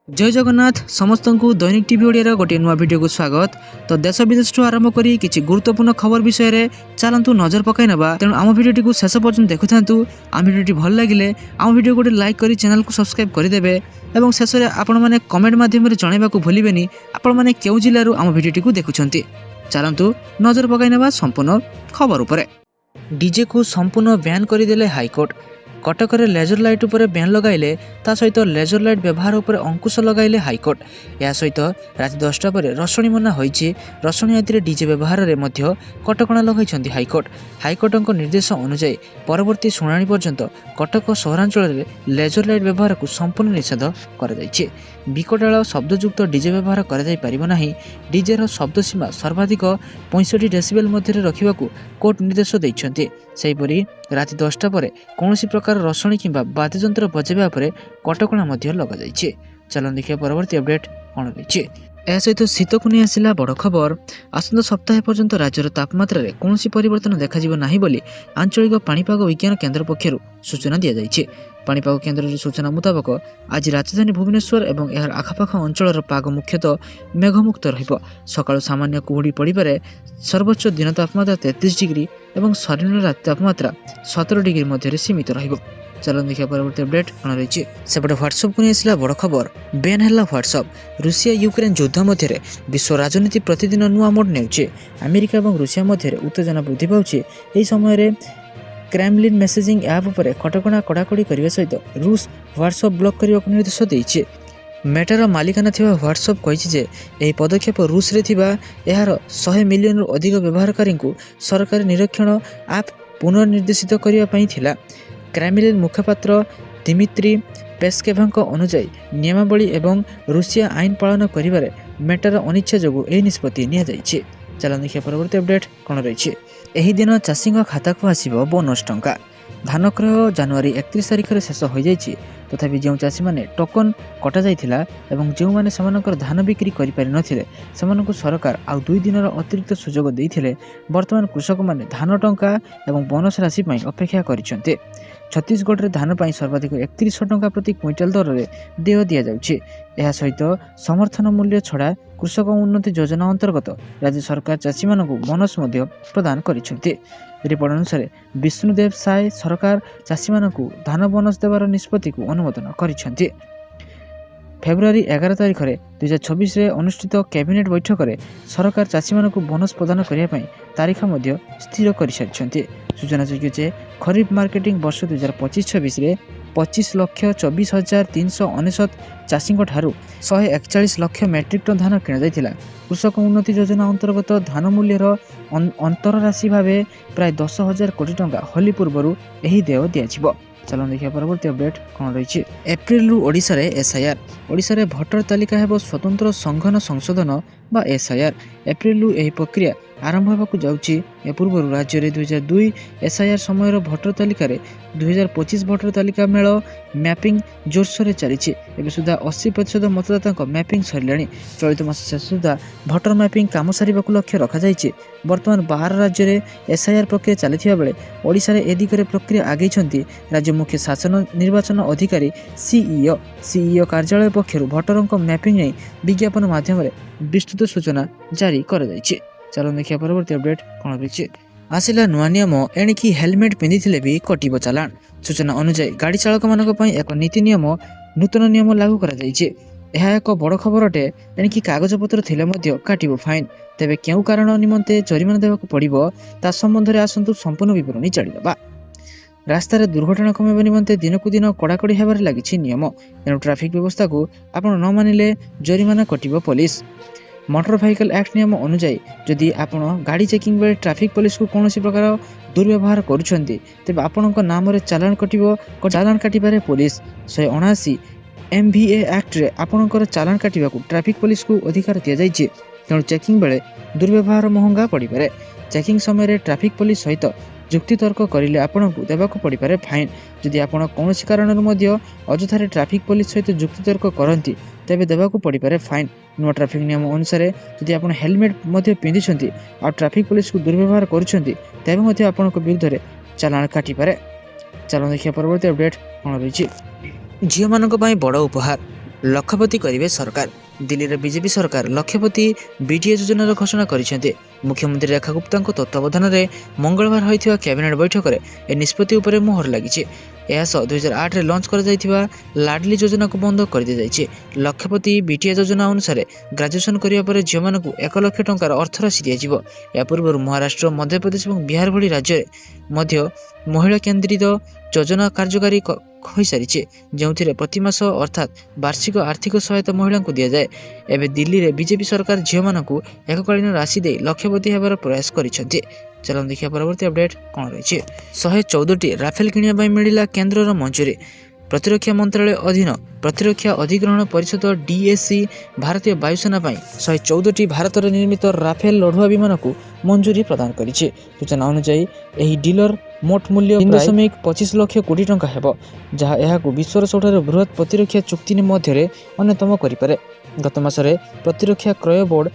जय जगन्नाथ समस्त को दैनिक टीवी ओडिया गोटे नुआ वीडियो को स्वागत। तो देश विदेश आरंभ करी किछि गुरुत्वपूर्ण खबर विषय रे चलंतु नजर पकाई नबा। तेणु आम वीडियो को शेष पर्यंत देखुथांतु। आम वीडियो भल लागिले आम वीडियो गोटे लाइक करी चैनल को सब्सक्राइब करदेवे एवं शेष में आपण मैंने कमेंट माध्यम जणाइबा को भूलिबेनी आपण मैंने केउ जिल्लारू आम वीडियो को देखुछंती। चलंतु नजर पकाई नबा संपूर्ण खबर उपरे। डीजे को संपूर्ण बैन करदेले हाईकोर्ट। कटक लेजर लाइट उपर बैन लगाइले ता सहित लेजर लाइट व्यवहार उपर अंकुश लगाइले हाईकोर्ट। या सहित राति 10टा पर रसणी मना होइछि। रसणी आदि डीजे व्यवहार रे मध्य कटकणा लगाइछन्ति हाईकोर्ट। हाईकोर्टक निर्देश अनुसार परवर्ती शुणाणी पर्यंत कटक सहरांचल रे लेजर लाइट व्यवहार को संपूर्ण निषेध कर दैछि। विकटाळ शब्दयुक्त डीजे व्यवहार कर जाई परिबो नाही। डीजे रो शब्द सीमा सर्वाधिक 65 डेसिबेल मध्य रखा कोर्ट निर्देश दैछन्ति। सेहिपरि राति 10टा पर कौनसी प्रकार रसणी किंबा वाद्ययंत्र बजाइबा पर कटकणा मध्य लगा जाइछि। चलन देखिए परवर्ती अपडेट कौन रही। यह सहित शीत को नहीं आसला बड़ खबर। आसंता सप्ताह पर्यंत राज्यर तापमात्रा रे कौनसी परिवर्तन देखाजिबो नाही बोली आंचलिक पाणीपाग विज्ञान केन्द्र पक्षरु सूचना दिया जाइछि। पाणीपाग केन्द्र सूचना मुताबक आज राजधानी भुवनेश्वर और यार आखपाख अंचल पाग मुख्यतः मेघमुक्त रहिबो। सकाळु सामान्य कुहुड़ी पड़े सर्वोच्च दिन तापमात्रा 33 डिग्री और सर्वनिम्न राति तापमात्रा 17 डिग्री मध्य सीमित रहिबो। चलन देखिए परवर्ती अपडेट कौन रही। सेपटे ह्वाट्सअप को नहीं आसला बड़ खबर। बैन है ह्वाट्सअप। रूसिया यूक्रेन युद्ध मध्य विश्व राजनीति प्रतिदिन नुआ मोड नेउछि। अमेरिका और रूसिया मध्य उत्तेजना वृद्धि पाउछि। एही समय क्रेमलिन मेसेजिंग ऐप पर कटकणा कड़ाकड़ी करने सहित रूस ह्वाट्सअप ब्लॉक करने को निर्देश देइछि। मेटार मालिकाना थिबा ह्वाट्सअप कहिछि जे एही पदक्षेप रूस रे थिबा एहार 100 मिलियन रु अधिक व्यवहारकारी को सरकारी निरीक्षण ऐप पुनर्निर्देशित करने पई थिला। क्रेमलिन मुखपात्र दिमित्री पेस्केभଙ୍କ अनुଯାयी नियमावली एवं रूसिया आईन पालन करिबारे मेटार अनिच्छा जोगु एही निष्पत्ति निया जाइछि। चलन देखिए परवर्ती अपडेट कौन रही। एही दिन चाषी खाता को आसिबो बोनस टंका। धान क्रय जनवरी 31 तारिख शेष हो जाइछि। तथापि जो चाषी माने टोकन कटा जाइथिला एवं जो माने समानकर धान बिक्री करि पारि नथिले समानकु सरकार आ 2 दिनर अतिरिक्त सुजोग दैथिले। वर्तमान कृषक माने धान टंका एवं बोनस राशि पई अपेक्षा करिसंते। छत्तीसगढ़ रे धान पई सर्वाधिक 3100 टंका प्रति क्विंटाल दर रे देय दिया जाउछि। एहा सहित समर्थन मूल्य छड़ा कृषक उन्नति योजना अंतर्गत राज्य सरकार चाषी मानकु बोनस मध्य प्रदान करिसंते। रिपोर्ट अनुसार विष्णुदेव साय सरकार चाषी मानकु धान बोनस देवार निष्पत्ति को अनुमोदन करिसंते। फेब्रुआरी 11 तारिख 2026 रे अनुष्ठित कैबिनेट बैठक में सरकार चाषी मानकु बोनस प्रदान करिया पई तारीख मध्य स्थिर करिसंते। सूचना जोग्य जे खरीफ मार्केटिंग वर्ष 2025-26 रे 25,24,399 चाषी ठारू 141 लाख मेट्रिक टन धान किणा जाइथिला। कृषक उन्नति योजना अंतर्गत धान मूल्यर अंतर राशि भावे प्राय 10,000 कोटी टंका होली पूर्व एही देय दियाजिबो। चलन देखिए परवर्ती अपडेट कौन रही। एप्रिल ओडिशा रे एसआईआर। ओडिशा रे भोटर तालिका हेबो स्वतंत्र संघन संशोधन बा एसआईआर। एप्रिल एही प्रक्रिया आरंभ होबाकू जाउछि। ए पूर्व राज्य रे 2002 एसआईआर समय भोटर तालिका रे 2025 भोटर तालिका मेल मैपिंग जोरसोर चली। एबे सुधा 80% मतदाता मैपिंग सरलाणी। चलित मास शेष सुधा भोटर मैपिंग काम सारिबाकू लक्ष्य रखा जाइछि। वर्तमान 12 राज्य रे एसआईआर प्रक्रिया चलिथिबा बेले ओडिशा रे ए दिगरे प्रक्रिया आगेइछन्ति। राज्य मुख्य शासन निर्वाचन अधिकारी सीईओ कार्यालय पक्षरु भोटरंक मैपिंग नै विज्ञापन माध्यम रे विस्तृत सूचना जारी कर जाइछि। चलो देखिए परवर्ती अपडेट कौन रही। आसिला नुआ नियम एणिकी हेलमेट पिंधिथिले भी कटिबो चालान। सूचना अनुसार गाड़ी चालक मानक पई एक नीति नियम नूतन नियम लागू करा जाइछि। यह एक बड़ खबर अटे। एणिकी कागज पत्र थिले मध्य काटिबो फाइन। तेबे केउ कारण निमंते जरिमाना देबाकू पड़िबो ता संबंध रे आसंतु संपूर्ण विवरणी जारी देबा। रास्तार दुर्घटना कमेबा निमंते दिनकू दिन कड़ाकड़ी हेबार लागिछि नियम। एणु ट्रैफिक व्यवस्था को आपण न मानिले जरिमाना कटिबो पुलिस। मोटर व्हीकल एक्ट नियम अनुसार जदि आपण गाड़ी चेकिंग बेले ट्रैफिक पुलिस को कौन प्रकार दुर्व्यवहार करुछंती तेबे आपणक नाम रे चालान कटिबो। चालान काटिबारे पुलिस 179 MVA एक्ट रे आपणकर चालान काटिबाकू ट्रैफिक पुलिस को अधिकार दिया जाइछि। तेणु चेकिंग बेले दुर्व्यवहार महंगा पड़िपारे। चेकिंग समय रे ट्रैफिक पुलिस सहित जुक्ति तर्क करिले आपणकू देबाकू पड़िपारे फाइन। जदि आपण कौनसी कारणर मध्य अଯଥାରେ ट्रैफिक पुलिस सहित जुक्ति तर्क करंती तेबे देबाकू पड़िपारे फाइन। नुआ ट्रैफिक नियम अनुसार जदि आपण हेलमेट मध्य पिंधिछंती आ ट्रैफिक पुलिस को दुर्व्यवहार करुछंती तेबे मध्य आपणक विरुद्ध रे चालान काटि पारे। चलो देखिए परवर्ती अपडेट कौन रही। झियो मानक पई बड़ उपहार। ଲକ୍ଷପତି କରିବେ ସରକାର। ଦିଲ୍ଲୀର ବିଜେପି ସରକାର ଲକ୍ଷପତି ବିଟିଏ ଯୋଜନାର ଘୋଷଣା କରିଛନ୍ତି। ମୁଖ୍ୟମନ୍ତ୍ରୀ ରେଖା ଗୁପ୍ତାଙ୍କ ତତ୍ତ୍ୱାବଧାନରେ ମଙ୍ଗଳବାର ହୋଇଥିବା କ୍ୟାବିନେଟ୍ ବୈଠକରେ ଏ ନିଷ୍ପତ୍ତି ଉପରେ ମୋହର ଲାଗିଛି। ଏହା ସହ 2008ରେ ଲଞ୍ଚ କରାଯାଇଥିବା ଲାଡଲି ଯୋଜନାକୁ ବନ୍ଦ କରିଦିଆଯାଇଛି। ଲକ୍ଷପତି ବିଟିଏ ଯୋଜନା ଅନୁସାରେ ଗ୍ରାଜୁଏସନ୍ କରିବା ପରେ ଝିଅମାନଙ୍କୁ 1 ଲକ୍ଷ ଟଙ୍କାର ଅର୍ଥରାଶି ଦିଆଯିବ। ଏହା ପୂର୍ବରୁ ମହାରାଷ୍ଟ୍ର, ମଧ୍ୟପ୍ରଦେଶ ଏବଂ ବିହାର ଭଳି ରାଜ୍ୟରେ ମଧ୍ୟ ମହିଳା କେନ୍ଦ୍ରିତ ଯୋଜନା କାର୍ଯ୍ୟକାରୀ ହୋଇସାରିଛି, ଯେଉଁଥିରେ ପ୍ରତି ମାସ ଅର୍ଥାତ୍ ବାର୍ଷିକ ଆର୍ଥିକ ସହାୟତା ମହିଳାଙ୍କୁ ଦିଆଯାଏ। ଏବେ ଦିଲ୍ଲୀରେ ବିଜେପି ସରକାର ଝିଅମାନଙ୍କୁ ଏକକାଳୀନ ରାଶି ଦେଇ ଲକ୍ଷପତି ହେବାର ପ୍ରୟାସ କରିଛନ୍ତି। ଚାଲନ୍ତୁ ଦେଖିବା ପରବର୍ତ୍ତୀ ଅପଡେଟ୍ କ'ଣ ରହିଛି। 114ଟି ରାଫେଲ କିଣିବା ପାଇଁ ମିଳିଲା କେନ୍ଦ୍ରର ମଞ୍ଜୁରୀ। ପ୍ରତିରକ୍ଷା ମନ୍ତ୍ରାଳୟ ଅଧୀନ ପ୍ରତିରକ୍ଷା ଅଧିଗ୍ରହଣ ପରିଷଦ DSC ଭାରତୀୟ ବାୟୁସେନା ପାଇଁ 114ଟି ଭାରତରେ ନିର୍ମିତ ରାଫେଲ ଲଢୁଆ ବିମାନକୁ ମଞ୍ଜୁରୀ ପ୍ରଦାନ କରିଛି। ସୂଚନା ଅନୁଯାୟୀ ଏହି ଡିଲର ମୋଟ ମୂଲ୍ୟ 3.25 ଲକ୍ଷ କୋଟି ଟଙ୍କା ହେବ, ଯାହା ଏହାକୁ ବିଶ୍ୱର ସବୁଠାରୁ ବୃହତ୍ ପ୍ରତିରକ୍ଷା ଚୁକ୍ତି ମଧ୍ୟରେ ଅନ୍ୟତମ କରିପାରେ। ଗତ ମାସରେ ପ୍ରତିରକ୍ଷା କ୍ରୟ ବୋର୍ଡ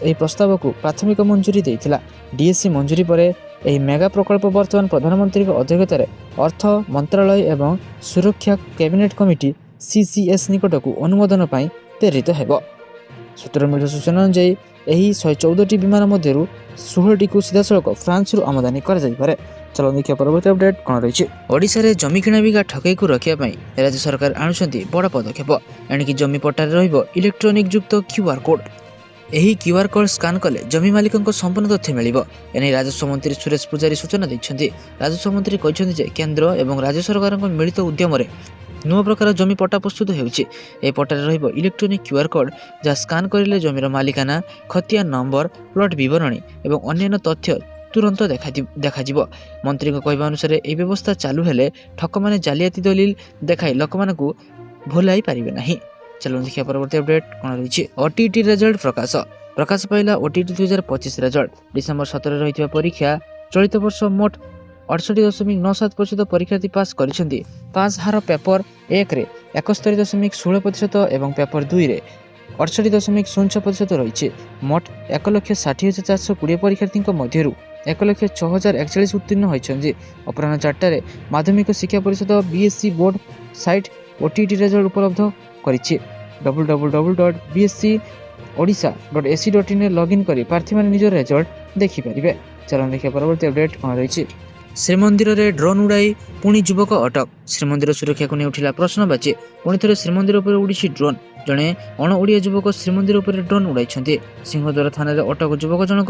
ଏହି ପ୍ରସ୍ତାବକୁ ପ୍ରାଥମିକ ମଞ୍ଜୁରୀ ଦେଇଥିଲା। DSC ମଞ୍ଜୁରୀ ପରେ ଏହି ମେଗା ପ୍ରକଳ୍ପ ବର୍ତ୍ତମାନ ପ୍ରଧାନମନ୍ତ୍ରୀଙ୍କ ଅଧ୍ୟକ୍ଷତାରେ ଅର୍ଥ ମନ୍ତ୍ରାଳୟ ଏବଂ ସୁରକ୍ଷା କ୍ୟାବିନେଟ୍ କମିଟି CCS ନିକଟକୁ ଅନୁମୋଦନ ପାଇଁ ପ୍ରେରିତ ହେବ। ସୂତ୍ରରୁ ମିଳିଥିବା ସୂଚନା ଅନୁଯାୟୀ ଏହି 114ଟି ବିମାନ ମଧ୍ୟରୁ 16ଟିକୁ ସିଧାସଳଖ ଫ୍ରାନ୍ସରୁ ଆମଦାନୀ କରାଯାଇପାରେ। ଚାଲନ୍ତୁ ଦେଖିବା ପରବର୍ତ୍ତୀ ଅପଡେଟ୍ କ'ଣ ରହିଛି। ଓଡ଼ିଶାରେ ଜମି କିଣା ବିକା ଠକେଇକୁ ରୋକିବା ପାଇଁ ରାଜ୍ୟ ସରକାର ଆଣୁଛନ୍ତି ବଡ଼ ପଦକ୍ଷେପ। ଏଣିକି ଜମି ପଟ୍ଟାରେ ରହିବ ଇଲେକ୍ଟ୍ରୋନିକ୍ ଯୁକ୍ତ QR କୋଡ୍। ଏହି QR କୋଡ୍ ସ୍କାନ୍ କଲେ ଜମି ମାଲିକଙ୍କ ସମ୍ପୂର୍ଣ୍ଣ ତଥ୍ୟ ମିଳିବ। ଏନେଇ ରାଜସ୍ୱ ମନ୍ତ୍ରୀ ସୁରେଶ ପୂଜାରୀ ସୂଚନା ଦେଇଛନ୍ତି। ରାଜସ୍ୱ ମନ୍ତ୍ରୀ କହିଛନ୍ତି ଯେ କେନ୍ଦ୍ର ଏବଂ ରାଜ୍ୟ ସରକାରଙ୍କ ମିଳିତ ଉଦ୍ୟମରେ ନୂଆ ପ୍ରକାର ଜମି ପଟ୍ଟା ପ୍ରସ୍ତୁତ ହେଉଛି। ଏହି ପଟ୍ଟାରେ ରହିବ ଇଲେକ୍ଟ୍ରୋନିକ୍ QR କୋଡ୍, ଯାହା ସ୍କାନ୍ କରିଲେ ଜମିର ମାଲିକାନା, ଖତିଆ ନମ୍ବର, ପ୍ଲଟ୍ ବିବରଣୀ ଏବଂ ଅନ୍ୟାନ୍ୟ ତଥ୍ୟ ତୁରନ୍ତ ଦେଖାଯିବ। ମନ୍ତ୍ରୀଙ୍କ କହିବା ଅନୁସାରେ ଏହି ବ୍ୟବସ୍ଥା ଚାଲୁ ହେଲେ ଠକମାନେ ଜାଲିଆତି ଦଲିଲ ଦେଖାଇ ଲୋକମାନଙ୍କୁ ଭୁଲାଇ ପାରିବେ ନାହିଁ। ଚାଲନ୍ତୁ ଦେଖିବା ପରବର୍ତ୍ତୀ ଅପଡେଟ୍ କ'ଣ ରହିଛି। OTET ରେଜଲ୍ଟ ପ୍ରକାଶ ପାଇଲା। OTET 2025 result. ଡିସେମ୍ବର 17ରେ ରହିଥିବା ପରୀକ୍ଷା ଚଳିତ ବର୍ଷ ମୋଟ 68.97% ପରୀକ୍ଷାର୍ଥୀ ପାସ୍ କରିଛନ୍ତି। ପାସ୍ ହାର ପେପର 1ରେ 71.16% ଏବଂ ପେପର 2ରେ 68.06% ରହିଛି। ମୋଟ 1,60,420 ପରୀକ୍ଷାର୍ଥୀଙ୍କ ମଧ୍ୟରୁ 1,06,041 ଉତ୍ତୀର୍ଣ୍ଣ ହୋଇଛନ୍ତି। ଅପରାହ୍ନ 4ଟାରେ ମାଧ୍ୟମିକ ଶିକ୍ଷା ପରିଷଦ BSc board site OTET result ଉପଲବ୍ଧ କରିଛି। www.bscodisha.ac.in ରେ ଲଗ୍ଇନ୍ କରି ପ୍ରାର୍ଥୀମାନେ ନିଜର ରେଜଲ୍ଟ ଦେଖିପାରିବେ। ଚାଲନ୍ତୁ ଦେଖିବା ପରବର୍ତ୍ତୀ ଅପଡେଟ୍ କ'ଣ ରହିଛି। ଶ୍ରୀମନ୍ଦିରରେ ଡ୍ରୋନ୍ ଉଡ଼ାଇ ପୁଣି ଯୁବକ ଅଟକ। ଶ୍ରୀମନ୍ଦିର ସୁରକ୍ଷାକୁ ନେଇ ଉଠିଲା ପ୍ରଶ୍ନବାଚୀ। ପୁଣି ଥରେ ଶ୍ରୀମନ୍ଦିର ଉପରେ ଉଡ଼ିଛି ଡ୍ରୋନ୍। ଜଣେ ଅଣଓଡ଼ିଆ ଯୁବକ ଶ୍ରୀମନ୍ଦିର ଉପରେ ଡ୍ରୋନ୍ ଉଡ଼ାଇଛନ୍ତି। ସିଂହଦ୍ୱାର ଥାନାରେ ଅଟକ ଯୁବକ ଜଣକ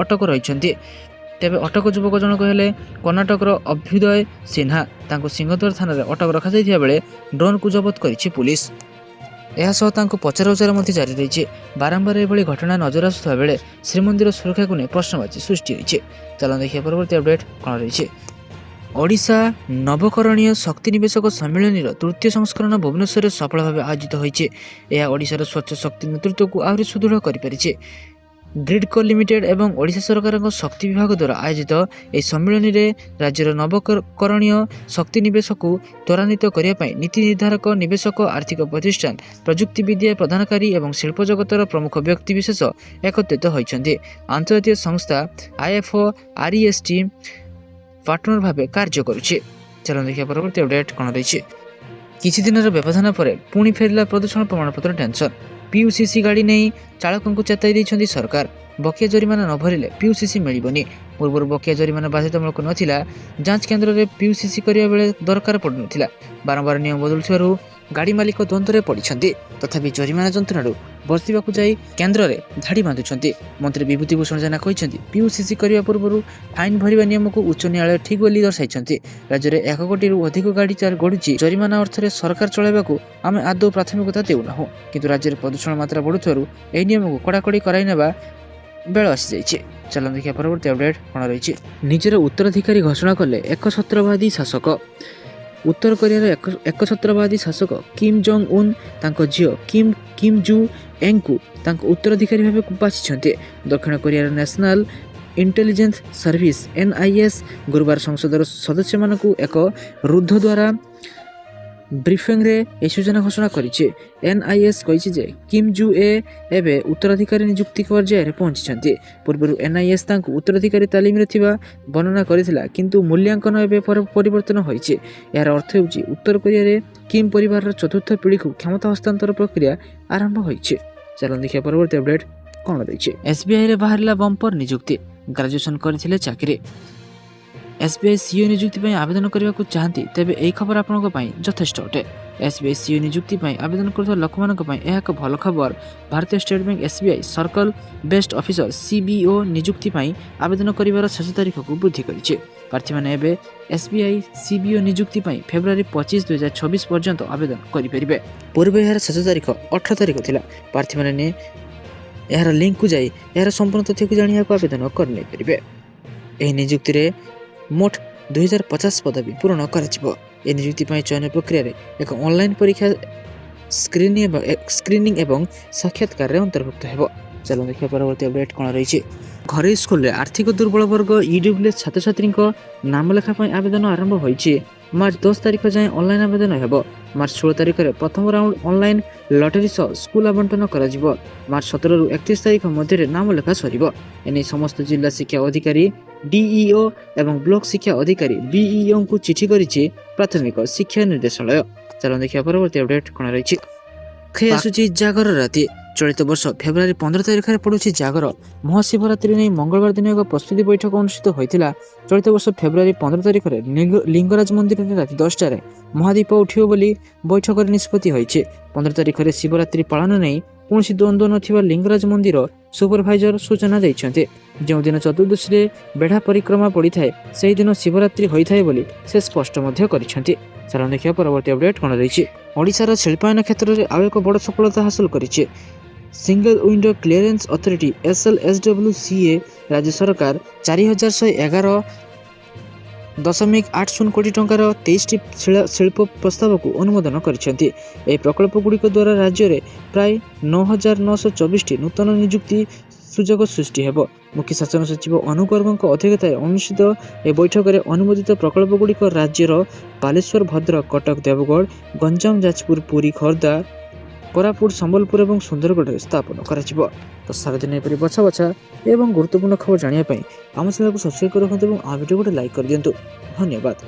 ଅଟକ ରହିଛନ୍ତି। ତେବେ ଅଟକ ଯୁବକ ଜଣକ ହେଲେ କର୍ଣ୍ଣାଟକର ଅଭ୍ୟୁଦୟ ସିହ୍ନା। ତାଙ୍କୁ ସିଂହଦ୍ୱାର ଥାନାରେ ଅଟକ ରଖାଯାଇଥିବା ବେଳେ ଡ୍ରୋନ୍କୁ ଜବତ କରିଛି ପୁଲିସ। ଏହା ସହ ତାଙ୍କୁ ପଚରାଉଚରା ମଧ୍ୟ ଜାରି ରହିଛି। ବାରମ୍ବାର ଏଭଳି ଘଟଣା ନଜର ଆସୁଥିବା ବେଳେ ଶ୍ରୀମନ୍ଦିର ସୁରକ୍ଷାକୁ ନେଇ ପ୍ରଶ୍ନବାଚୀ ସୃଷ୍ଟି ହୋଇଛି। ଚାଲନ୍ତୁ ଦେଖିବା ପରବର୍ତ୍ତୀ ଅପଡେଟ୍ କ'ଣ ରହିଛି। ଓଡ଼ିଶା ନବକରଣୀୟ ଶକ୍ତି ନିବେଶକ ସମ୍ମିଳନୀର ତୃତୀୟ ସଂସ୍କରଣ ଭୁବନେଶ୍ୱରରେ ସଫଳ ଭାବେ ଆୟୋଜିତ ହୋଇଛି। ଏହା ଓଡ଼ିଶାର ସ୍ୱଚ୍ଛ ଶକ୍ତି ନେତୃତ୍ୱକୁ ଆହୁରି ସୁଦୃଢ଼ କରିପାରିଛି। ଗ୍ରିଡ୍କୋ ଲିମିଟେଡ୍ ଏବଂ ଓଡ଼ିଶା ସରକାରଙ୍କ ଶକ୍ତି ବିଭାଗ ଦ୍ୱାରା ଆୟୋଜିତ ଏହି ସମ୍ମିଳନୀରେ ରାଜ୍ୟର ନବକରଣୀୟ ଶକ୍ତି ନିବେଶକୁ ତ୍ୱରାନ୍ୱିତ କରିବା ପାଇଁ ନୀତି ନିର୍ଦ୍ଧାରକ, ନିବେଶକ, ଆର୍ଥିକ ପ୍ରତିଷ୍ଠାନ, ପ୍ରଯୁକ୍ତିବିଦ୍ୟା ପ୍ରଦାନକାରୀ ଏବଂ ଶିଳ୍ପ ଜଗତର ପ୍ରମୁଖ ବ୍ୟକ୍ତିବିଶେଷ ଏକତ୍ରିତ ହୋଇଛନ୍ତି। ଆନ୍ତର୍ଜାତୀୟ ସଂସ୍ଥା IFO REST ପାର୍ଟନର ଭାବେ କାର୍ଯ୍ୟ କରୁଛି। ଚାଲନ୍ତୁ ଦେଖିବା ପରବର୍ତ୍ତୀ ଅପଡେଟ୍ କ'ଣ ରହିଛି। କିଛି ଦିନର ବ୍ୟବଧାନ ପରେ ପୁଣି ଫେରିଲା ପ୍ରଦୂଷଣ ପ୍ରମାଣପତ୍ର ଟେନସନ୍। PUCC ଗାଡ଼ି ନେଇ ଚାଳକଙ୍କୁ ଚେତାଇ ଦେଇଛନ୍ତି ସରକାର। ବକେୟା ଜରିମାନା ନ ଭରିଲେ PUCC ମିଳିବନି। ପୂର୍ବରୁ ବକେୟା ଜରିମାନା ବାଧ୍ୟତାମୂଳକ ନଥିଲା। ଯାଞ୍ଚ କେନ୍ଦ୍ରରେ PUCC କରିବା ବେଳେ ଦରକାର ପଡ଼ୁନଥିଲା। ବାରମ୍ବାର ନିୟମ ବଦଳୁଥିବାରୁ ଗାଡ଼ି ମାଲିକ ଦ୍ୱନ୍ଦ୍ୱରେ ପଡ଼ିଛନ୍ତି। ତଥାପି ଜରିମାନା ଯନ୍ତ୍ରଣାରୁ ବସିବାକୁ ଯାଇ କେନ୍ଦ୍ରରେ ଧାଡ଼ି ବାନ୍ଧୁଛନ୍ତି। ମନ୍ତ୍ରୀ ବିଭୂତି ଭୂଷଣ ଜେନା କହିଛନ୍ତି, PUCC କରିବା ପୂର୍ବରୁ ଫାଇନ୍ ଭରିବା ନିୟମକୁ ଉଚ୍ଚ ନ୍ୟାୟାଳୟ ଠିକ୍ ବୋଲି ଦର୍ଶାଇଛନ୍ତି। ରାଜ୍ୟରେ 1 କୋଟିରୁ ଅଧିକ ଗାଡ଼ି ଗଡ଼ୁଛି। ଜରିମାନା ଅର୍ଥରେ ସରକାର ଚଳାଇବାକୁ ଆମେ ଆଦୌ ପ୍ରାଥମିକତା ଦେଉନାହୁଁ। କିନ୍ତୁ ରାଜ୍ୟରେ ପ୍ରଦୂଷଣ ମାତ୍ରା ବଢ଼ୁଥିବାରୁ ଏହି ନିୟମକୁ କଡ଼ାକଡ଼ି କରାଇ ନେବା ବେଳ ଆସିଯାଇଛି। ଚାଲନ୍ତୁ ଦେଖିବା ପରବର୍ତ୍ତୀ ଅପଡେଟ୍ କ'ଣ ରହିଛି। ନିଜର ଉତ୍ତରାଧିକାରୀ ଘୋଷଣା କଲେ ଏକଛତ୍ରବାଦୀ ଶାସକ। ଉତ୍ତର କୋରିଆର ଏକଛତ୍ରବାଦୀ ଶାସକ କିମ୍ ଜଙ୍ଗ ଉନ୍ ତାଙ୍କ ଝିଅ କିମ୍ ଜୁ ଏଙ୍କୁ ତାଙ୍କ ଉତ୍ତରାଧିକାରୀ ଭାବେ ବାଛିଛନ୍ତି। ଦକ୍ଷିଣ କୋରିଆର ନ୍ୟାସନାଲ ଇଣ୍ଟେଲିଜେନ୍ସ ସର୍ଭିସ NIS ଗୁରୁବାର ସଂସଦର ସଦସ୍ୟମାନଙ୍କୁ ଏକ ରୁଦ୍ଧ ଦ୍ୱାରା ବ୍ରିଫିଂରେ ଏହି ସୂଚନା ଘୋଷଣା କରିଛି। NIS କହିଛି ଯେ କିମ୍ ଜୁ ଏ ଏବେ ଉତ୍ତରାଧିକାରୀ ନିଯୁକ୍ତି ପର୍ଯ୍ୟାୟରେ ପହଞ୍ଚିଛନ୍ତି। ପୂର୍ବରୁ NIS ତାଙ୍କୁ ଉତ୍ତରାଧିକାରୀ ତାଲିମରେ ଥିବା ବର୍ଣ୍ଣନା କରିଥିଲା, କିନ୍ତୁ ମୂଲ୍ୟାଙ୍କନ ଏବେ ପରିବର୍ତ୍ତନ ହୋଇଛି। ଏହାର ଅର୍ଥ ହେଉଛି ଉତ୍ତର କୋରିଆରେ କିମ୍ ପରିବାରର ଚତୁର୍ଥ ପିଢ଼ିକୁ କ୍ଷମତା ହସ୍ତାନ୍ତର ପ୍ରକ୍ରିୟା ଆରମ୍ଭ ହୋଇଛି। ଚାଲନ୍ତୁ ଦେଖିବା ପରବର୍ତ୍ତୀ ଅପଡେଟ୍ କ'ଣ ରହିଛି। SBIରେ ବାହାରିଲା ବମ୍ପର ନିଯୁକ୍ତି, ଗ୍ରାଜୁଏସନ୍ କରିଥିଲେ ଚାକିରି। SBI CEO ନିଯୁକ୍ତି ପାଇଁ ଆବେଦନ କରିବାକୁ ଚାହାନ୍ତି ତେବେ ଏହି ଖବର ଆପଣଙ୍କ ପାଇଁ ଯଥେଷ୍ଟ ଅଟେ। SBI CEO ନିଯୁକ୍ତି ପାଇଁ ଆବେଦନ କରୁଥିବା ଲୋକମାନଙ୍କ ପାଇଁ ଏହା ଏକ ଭଲ ଖବର। ଭାରତୀୟ state bank SBI circle based officer CBO ନିଯୁକ୍ତି ପାଇଁ ଆବେଦନ କରିବାର ଶେଷ ତାରିଖକୁ ବୃଦ୍ଧି କରିଛି। ପ୍ରାର୍ଥୀମାନେ ଏବେ SBI CBO ନିଯୁକ୍ତି ପାଇଁ ଫେବୃଆରୀ 25, 2026 ପର୍ଯ୍ୟନ୍ତ ଆବେଦନ କରିପାରିବେ। ପୂର୍ବେ ଏହାର ଶେଷ ତାରିଖ 18 ତାରିଖ ଥିଲା। ପ୍ରାର୍ଥୀମାନେ ଏହାର ଲିଙ୍କକୁ ଯାଇ ଏହାର ସମ୍ପୂର୍ଣ୍ଣ ତଥ୍ୟକୁ ଜାଣିବାକୁ ଆବେଦନ କରିନେଇପାରିବେ। ଏହି ନିଯୁକ୍ତିରେ ମୋଟ 2050 ପଦବୀ ପୂରଣ କରାଯିବ। ଏହି ନିଯୁକ୍ତି ପାଇଁ ଚୟନ ପ୍ରକ୍ରିୟାରେ ଏକ ଅନଲାଇନ୍ ପରୀକ୍ଷା ସ୍କ୍ରିନିଂ ଏବଂ ସାକ୍ଷାତକାରରେ ଅନ୍ତର୍ଭୁକ୍ତ ହେବ। ଚାଲନ୍ତୁ ଦେଖିବା ପରବର୍ତ୍ତୀ ଅପଡେଟ୍ କ'ଣ ରହିଛି। ଘରୋଇ ସ୍କୁଲରେ ଆର୍ଥିକ ଦୁର୍ବଳ ବର୍ଗ EWS ଛାତ୍ରଛାତ୍ରୀଙ୍କ ନାମଲେଖା ପାଇଁ ଆବେଦନ ଆରମ୍ଭ ହୋଇଛି। ମାର୍ଚ୍ଚ 10 ତାରିଖ ଯାଏଁ ଅନଲାଇନ୍ ଆବେଦନ ହେବ। ମାର୍ଚ୍ଚ 16 ତାରିଖରେ ପ୍ରଥମ ରାଉଣ୍ଡ ଅନଲାଇନ୍ ଲଟେରୀ ସହ ସ୍କୁଲ ଆବଣ୍ଟନ କରାଯିବ। ମାର୍ଚ୍ଚ 17ରୁ 31 ତାରିଖ ମଧ୍ୟରେ ନାମଲେଖା ସରିବ। ଏନେଇ ସମସ୍ତ ଜିଲ୍ଲା ଶିକ୍ଷା ଅଧିକାରୀ DEO ଏବଂ ବ୍ଲକ ଶିକ୍ଷା ଅଧିକାରୀ BEOଙ୍କୁ ଚିଠି କରିଛି ପ୍ରାଥମିକ ଶିକ୍ଷା ନିର୍ଦ୍ଦେଶାଳୟ। ଚାଲନ୍ତୁ ଦେଖିବା ପରବର୍ତ୍ତୀ ଅପଡେଟ୍ କ'ଣ ରହିଛି। ଆସୁଛି ଜାଗର ରାତି। ଚଳିତ ବର୍ଷ ଫେବୃଆରୀ 15 ତାରିଖରେ ପଡ଼ୁଛି ଜାଗର। ମହାଶିବରାତ୍ରି ନେଇ ମଙ୍ଗଳବାର ଦିନ ଏକ ପ୍ରସ୍ତୁତି ବୈଠକ ଅନୁଷ୍ଠିତ ହୋଇଥିଲା। ଚଳିତ ବର୍ଷ ଫେବୃଆରୀ 15 ତାରିଖରେ ଲିଙ୍ଗରାଜ ମନ୍ଦିରରେ ରାତି 10ଟାରେ ମହାଦୀପ ଉଠିବ ବୋଲି ବୈଠକରେ ନିଷ୍ପତ୍ତି ହୋଇଛି। 15 ତାରିଖରେ ଶିବରାତ୍ରି ପାଳନ ନେଇ କୌଣସି ଦ୍ୱନ୍ଦ୍ୱ ନଥିବା ଲିଙ୍ଗରାଜ ମନ୍ଦିର ସୁପରଭାଇଜର ସୂଚନା ଦେଇଛନ୍ତି। ଯେଉଁଦିନ ଚତୁର୍ଦ୍ଦଶୀରେ ବେଢ଼ା ପରିକ୍ରମା ପଡ଼ିଥାଏ ସେହିଦିନ ଶିବରାତ୍ରି ହୋଇଥାଏ ବୋଲି ସେ ସ୍ପଷ୍ଟ ମଧ୍ୟ କରିଛନ୍ତି। ଚାଲନ୍ତୁ ଦେଖିବା ପରବର୍ତ୍ତୀ ଅପଡେଟ୍ କ'ଣ ରହିଛି। ଓଡ଼ିଶାର ଶିଳ୍ପାୟନ କ୍ଷେତ୍ରରେ ଆଉ ଏକ ବଡ଼ ସଫଳତା ହାସଲ କରିଛି। Single window clearance authority SLSWCA ରାଜ୍ୟ ସରକାର 4111.80 କୋଟି ଟଙ୍କାର 23ଟି ଶିଳ୍ପ ପ୍ରସ୍ତାବକୁ ଅନୁମୋଦନ କରିଛନ୍ତି। ଏହି ପ୍ରକଳ୍ପଗୁଡ଼ିକ ଦ୍ୱାରା ରାଜ୍ୟରେ ପ୍ରାୟ 9924ଟି ନୂତନ ନିଯୁକ୍ତି ସୁଯୋଗ ସୃଷ୍ଟି ହେବ। ମୁଖ୍ୟ ଶାସନ ସଚିବ ଅନୁପ ଗର୍ଗଙ୍କ ଅଧ୍ୟକ୍ଷତାରେ ଅନୁଷ୍ଠିତ ଏହି ବୈଠକରେ ଅନୁମୋଦିତ ପ୍ରକଳ୍ପଗୁଡ଼ିକ ରାଜ୍ୟର ବାଲେଶ୍ୱର, ଭଦ୍ରକ, କଟକ, ଦେବଗଡ଼, ଗଞ୍ଜାମ, ଯାଜପୁର, ପୁରୀ, ଖୋର୍ଦ୍ଧା, କୋରାପୁଟ, ସମ୍ବଲପୁର ଏବଂ ସୁନ୍ଦରଗଡ଼ରେ ସ୍ଥାପନ କରାଯିବ। ତ ସାରାଦିନ ଏପରି ବଛା ବଛା ଏବଂ ଗୁରୁତ୍ୱପୂର୍ଣ୍ଣ ଖବର ଜାଣିବା ପାଇଁ ଆମ ଚ୍ୟାନେଲକୁ ସବସ୍କ୍ରାଇବ୍ କରି ରଖନ୍ତୁ ଏବଂ ଆମ ଭିଡ଼ିଓ ଗୋଟେ ଲାଇକ୍ କରିଦିଅନ୍ତୁ। ଧନ୍ୟବାଦ।